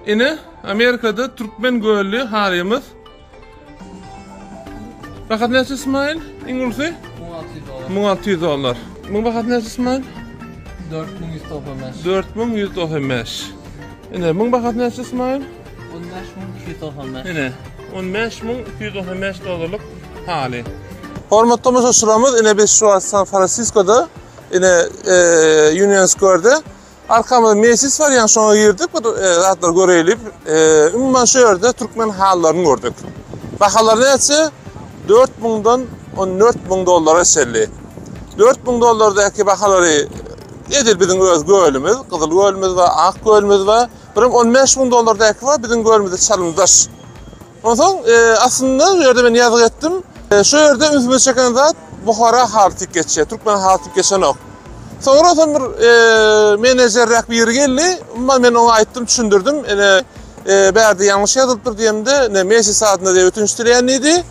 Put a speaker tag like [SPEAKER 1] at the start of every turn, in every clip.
[SPEAKER 1] Ine Amerika'da Türkmen göllü halimiz. Bakat näçe İsmail? İngilizce? $1600. Mung bakat näçe İsmail?
[SPEAKER 2] 4195.
[SPEAKER 1] 4195. Ine mung bakat näçe İsmail?
[SPEAKER 2] 15295.
[SPEAKER 1] Ine $15.295 hali. Hormatly tamaşaçylarymyz, ine biz şu an San Francisco'da, ine Union Square'da arkamda meclis var, yani şoňa girdik, zatlar görelip, umuman şu ýerde Türkmen hallaryny gördük. Bahalar näçe? $4000'dan $14.000 selli. $4000'daki bahalary edil bizim öz gölümüz, Kızıl gölümüz we Ak gölümüz we birim $15.000'daki var bizim gölümizde çalındaş. Ondan aslında şu ýerde men ýazyk etdim. Şu ýerde üzüme çeken zat Buhara haltyp geçýär, Türkmen haltyp geçen ok. Sonra bir menajerrak bir ýeri geldi, men oňa aýtdym, düşündirdim. Bärde ýalňyş ýazylypdyr diýemde, meclis saatynda diýip ötünç dileýän idi.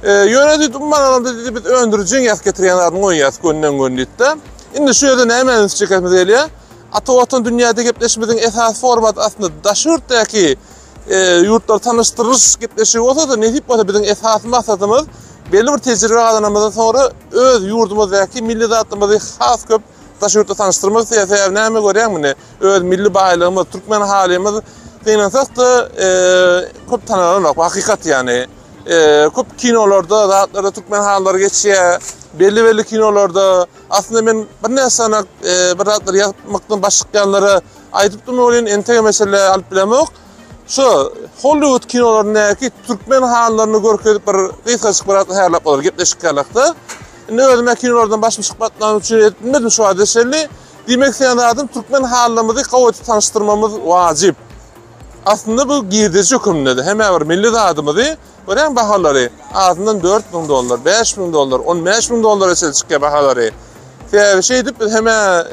[SPEAKER 1] Yönetim umman dedi biz öndürücün yaz getirenlerin on yaz gönden. Indi şu yerden hemen çekemiz elýär. Ata-watan dünýäde gepleşmediň esas format aslında daşurtdaki yurtlar tanıştırış gepleşigi bolsa da netip bolsa bizim esas maksadymız belli bir tecrübe kazanamazdan sonra öz yurdumuzdaki milli zatlymyzy has köp daşurtda tanıştırmak sebäbi näme görýärmi? Öz milli baýlygymyz, Türkmen halimiz beýnensak da köp tananok, hakikat yani. Köp kinolarda, zatlarda Türkmen hallary geçýär. Belli kinolarda aslında men bir näsany bir zatlar ýapmakdan başlaýanlara aýdypdym, olyn entege mesele alyp bilemok. Şu Hollywood kinolaryndaki Türkmen hallaryny görkezip bir gysgaçyk bir häýärlap bolar, gepleşik galakda. Özüme kinolardan başmy çykmatlan üçin etmedim şu adreseli. Demek sen adam Türkmen hallarymyzy gawaty tanıştırmamız wajyp. Aslında bu girdici hükümledi. Hemen var milli zadımızı, görən bahalary azından $4000, $5000, $15.000 çelçikke bahalary. Şey dip hemen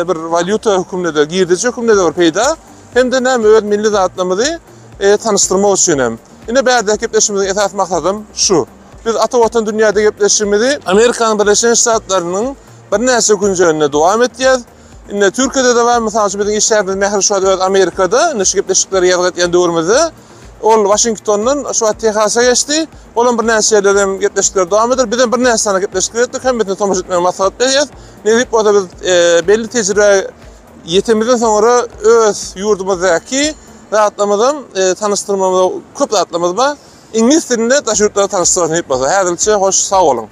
[SPEAKER 1] bir valyuta hükümledi, girdici hükümledi var peyda. Hem de näme öz milli zatlarymyzy tanıştırmak üçin hem. Ine bärde gepleşimizin esas maksadym şu. Biz ata-watan dünýäde gepleşimidi Amerikanyň Birleşen Ştatlarynyň bir näçe günjönüne dowam etýär. Ine Türkiýede de var, mesela bizim işlerimiz mehri şu an Amerika'da, neşe gepleşikleri ýazyp etýän döwrümizde. Ol Washington'dan şu an Texas'a geçti. Olan bir näçe ýerlerden gepleşikler dowam eder. Bizden bir näçe gepleşikler etdik, hem de tomaş etmeye maslahat berýär. Nädip o da biz belli tecrübe yetimizden sonra öz yurdumuzdaky zatlarymyzdan tanıştırmamyza köp zatlarymyz bar. İngilis dilinde daşurtlara tanıştırmak nädip bolsa. Häzirçe hoş, sag bolun.